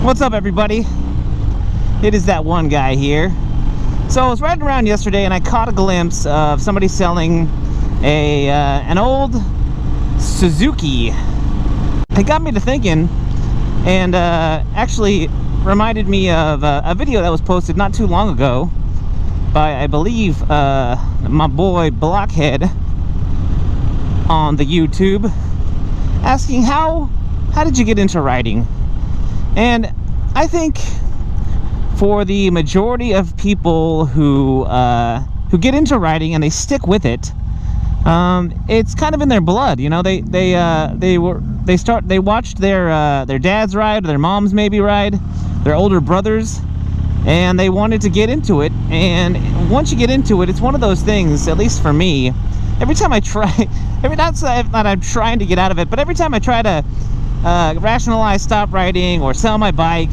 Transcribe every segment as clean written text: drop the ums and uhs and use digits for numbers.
What's up, everybody? It is that one guy here. So I was riding around yesterday and I caught a glimpse of somebody selling an old Suzuki. It got me to thinking, and actually reminded me of a video that was posted not too long ago by, I believe, my boy Blockhead on the YouTube, asking how did you get into riding? And I think for the majority of people who get into riding and they stick with it, it's kind of in their blood. You know, they watched their dads ride, or their moms maybe ride, their older brothers, and they wanted to get into it. And once you get into it, it's one of those things, at least for me, every time I try, not I'm trying to get out of it, but every time I try to rationalize stop riding or sell my bike,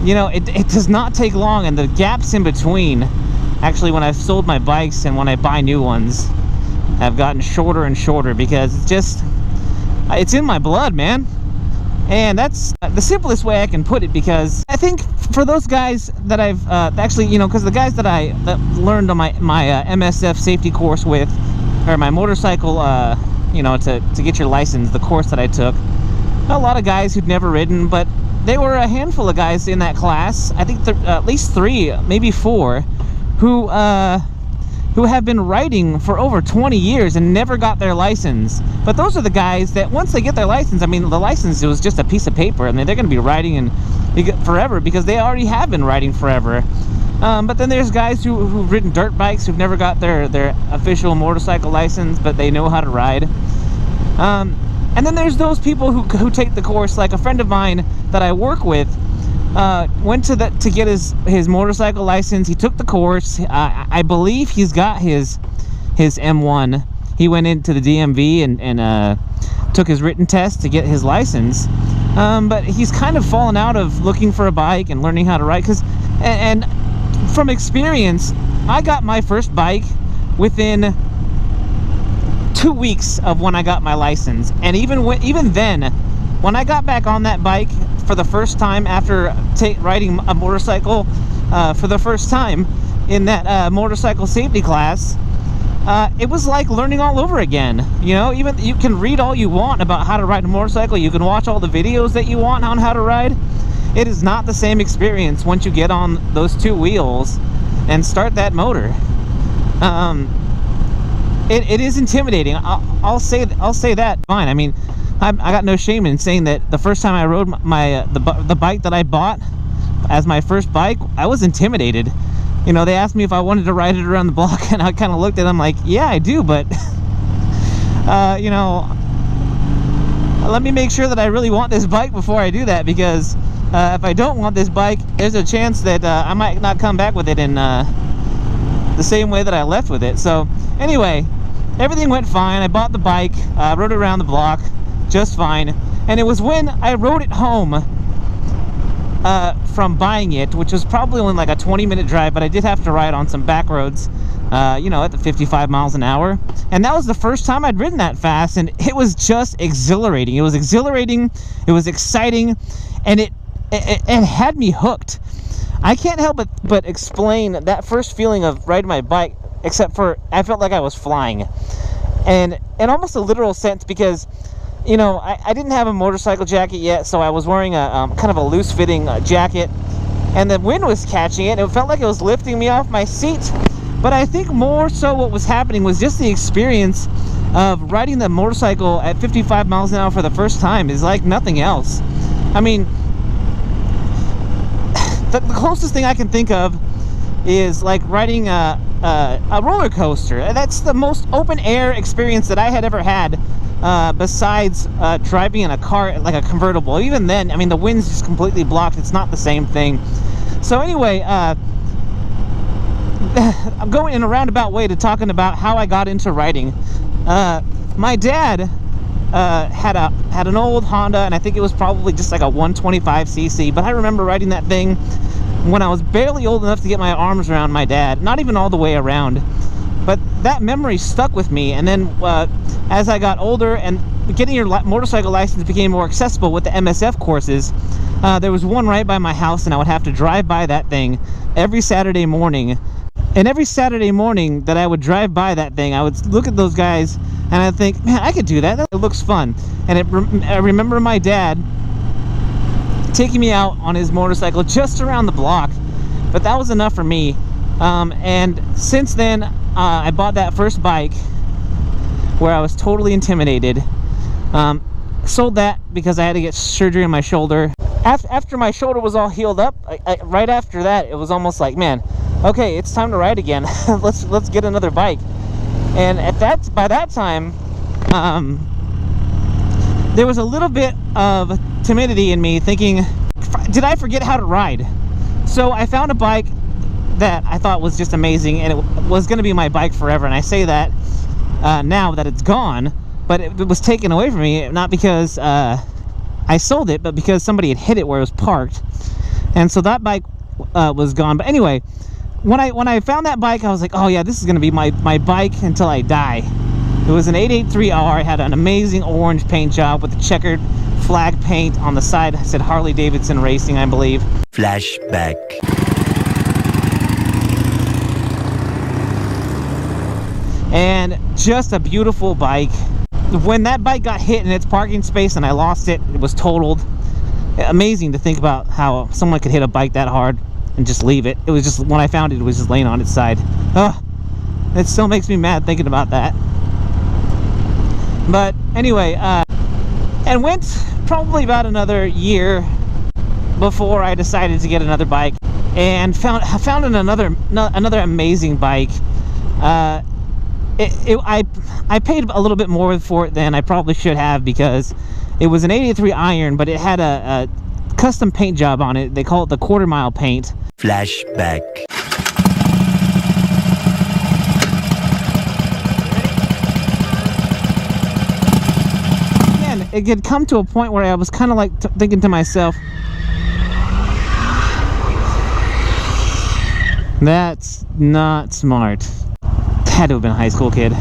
you know, it does not take long, and the gaps in between, actually, when I've sold my bikes and when I buy new ones, have gotten shorter and shorter, because it's in my blood, man. And that's the simplest way I can put it, because I think for those guys that I've actually, you know, because the guys that learned on my MSF safety course with, or my motorcycle, you know, to get your license, the course that I took, a lot of guys who'd never ridden, but they were a handful of guys in that class. I think at least 3, maybe 4, who have been riding for over 20 years and never got their license. But those are the guys that once they get their license, I mean, the license was just a piece of paper, and they're going to be riding forever, because they already have been riding forever. But then there's guys who've ridden dirt bikes, who've never got their official motorcycle license, but they know how to ride. And then there's those people who take the course, like a friend of mine that I work with, went to get his motorcycle license. He took the course. I believe he's got his M1. He went into the DMV and took his written test to get his license. But he's kind of fallen out of looking for a bike and learning how to ride, and from experience, I got my first bike within 2 weeks of when I got my license. And even then, when I got back on that bike for the first time after riding a motorcycle for the first time in that motorcycle safety class, it was like learning all over again. You know, even you can read all you want about how to ride a motorcycle, you can watch all the videos that you want on how to ride. It is not the same experience once you get on those 2 wheels and start that motor. It is intimidating. I'll say that. Fine. I mean, I got no shame in saying that the first time I rode the bike that I bought as my first bike, I was intimidated. You know, they asked me if I wanted to ride it around the block, and I kind of looked at them like, yeah, I do, but you know, let me make sure that I really want this bike before I do that, because if I don't want this bike, there's a chance that I might not come back with it in the same way that I left with it. So anyway, everything went fine. I bought the bike, rode it around the block just fine, and it was when I rode it home from buying it, which was probably only like a 20-minute drive, but I did have to ride on some back roads, you know, at the 55 miles an hour, and that was the first time I'd ridden that fast, and it was just exhilarating. It was exhilarating, it was exciting, and it had me hooked. I can't help but explain that first feeling of riding my bike, except for I felt like I was flying, and in almost a literal sense, because, you know, I didn't have a motorcycle jacket yet, so I was wearing a kind of a loose-fitting jacket, and the wind was catching it, and it felt like it was lifting me off my seat. But I think more so what was happening was just the experience of riding the motorcycle at 55 miles an hour for the first time is like nothing else. I mean, the closest thing I can think of is like riding a roller coaster. That's the most open air experience that I had ever had, besides driving in a car, like a convertible. Even then, I mean, the wind's just completely blocked. It's not the same thing. So anyway, I'm going in a roundabout way to talking about how I got into riding. My dad had an old Honda, and I think it was probably just like a 125cc, but I remember riding that thing when I was barely old enough to get my arms around my dad, not even all the way around. But that memory stuck with me, and then as I got older and getting your motorcycle license became more accessible with the MSF courses, there was one right by my house, and I would have to drive by that thing every Saturday morning. And every Saturday morning that I would drive by that thing, I would look at those guys and I'd think, man, I could do that. It looks fun. And I remember my dad taking me out on his motorcycle just around the block, but that was enough for me. And since then, I bought that first bike where I was totally intimidated. Sold that because I had to get surgery on my shoulder. After my shoulder was all healed up, right after that, it was almost like, man, okay, it's time to ride again. let's get another bike. And by that time, there was a little bit of timidity in me, thinking, did I forget how to ride? So I found a bike that I thought was just amazing, and it was going to be my bike forever. And I say that now that it's gone, but it was taken away from me, not because I sold it, but because somebody had hit it where it was parked. And so that bike was gone. But anyway, when I found that bike, I was like, oh yeah, this is going to be my bike until I die. It was an 883R. It had an amazing orange paint job with a checkered flag paint on the side. It said Harley Davidson Racing, I believe. Flashback. And just a beautiful bike. When that bike got hit in its parking space and I lost it, it was totaled. Amazing to think about how someone could hit a bike that hard and just leave it. It was just, when I found it, it was just laying on its side. Ugh, it still makes me mad thinking about that. But anyway, and went probably about another year before I decided to get another bike, and found another amazing bike. I paid a little bit more for it than I probably should have, because it was an 83 iron, but it had a custom paint job on it. They call it the quarter mile paint. Flashback. Again, it had come to a point where I was kind of like thinking to myself, that's not smart. Had to have been a high school kid.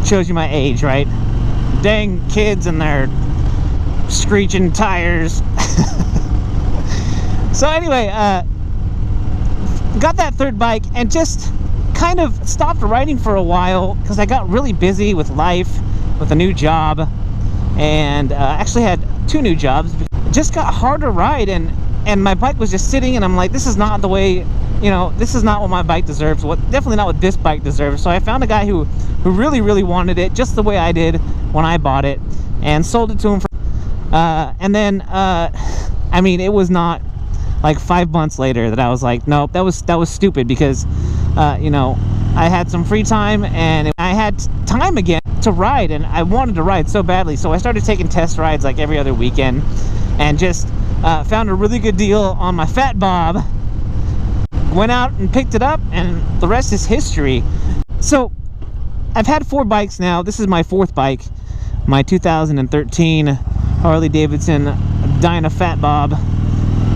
Shows you my age, right? Dang kids and their screeching tires. So anyway, got that third bike and just kind of stopped riding for a while because I got really busy with life, with a new job, and actually had 2 new jobs. It just got hard to ride, and my bike was just sitting, and I'm like, this is not the way, you know, this is not what my bike deserves. Definitely not what this bike deserves. So I found a guy who really wanted it just the way I did when I bought it, and sold it to him for, and then I mean, it was not like 5 months later that I was like, nope, that was stupid, because you know, I had some free time and I had time again to ride, and I wanted to ride so badly. So I started taking test rides like every other weekend, and just found a really good deal on my Fat Bob, went out and picked it up, and the rest is history. So I've had 4 bikes now. This is my 4th bike, my 2013 Harley Davidson Dyna Fat Bob,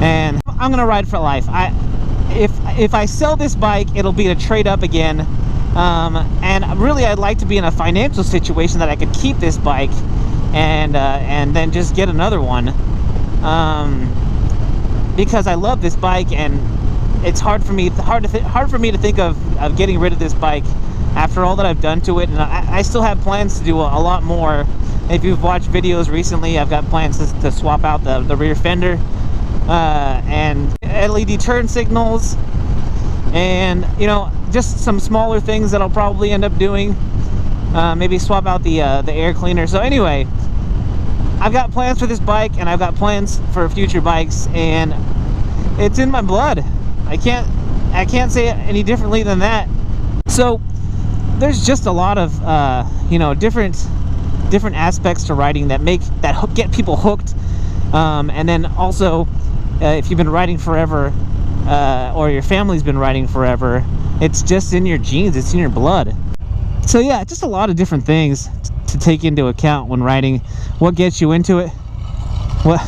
and I'm gonna ride for life. If I sell this bike, it'll be to trade up again, and really I'd like to be in a financial situation that I could keep this bike and then just get another one, because I love this bike, and it's hard for me to think of getting rid of this bike after all that I've done to it. And I still have plans to do a lot more. If you've watched videos recently, I've got plans to swap out the rear fender and LED turn signals, and you know, just some smaller things that I'll probably end up doing. Maybe swap out the air cleaner. So anyway, I've got plans for this bike, and I've got plans for future bikes, and it's in my blood. I can't say it any differently than that. So there's just a lot of you know, different aspects to riding that get people hooked, and then also if you've been riding forever, or your family's been riding forever, it's just in your genes, it's in your blood. So yeah, just a lot of different things to take into account when riding. What gets you into it? What?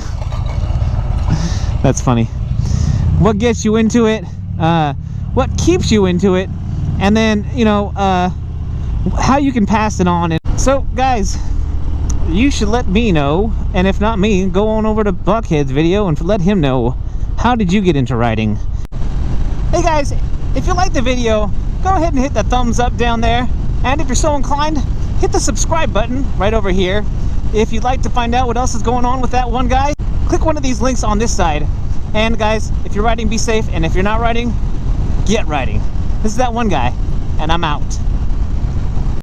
That's funny. What gets you into it? What keeps you into it? And then, you know, how you can pass it on. And so guys, you should let me know. And if not me, go on over to Blockhead's video and let him know, how did you get into riding? Hey guys, if you like the video, go ahead and hit the thumbs up down there. And if you're so inclined, hit the subscribe button right over here. If you'd like to find out what else is going on with that one guy, click one of these links on this side. And guys, if you're riding, be safe. And if you're not riding, get riding. This is that one guy, and I'm out.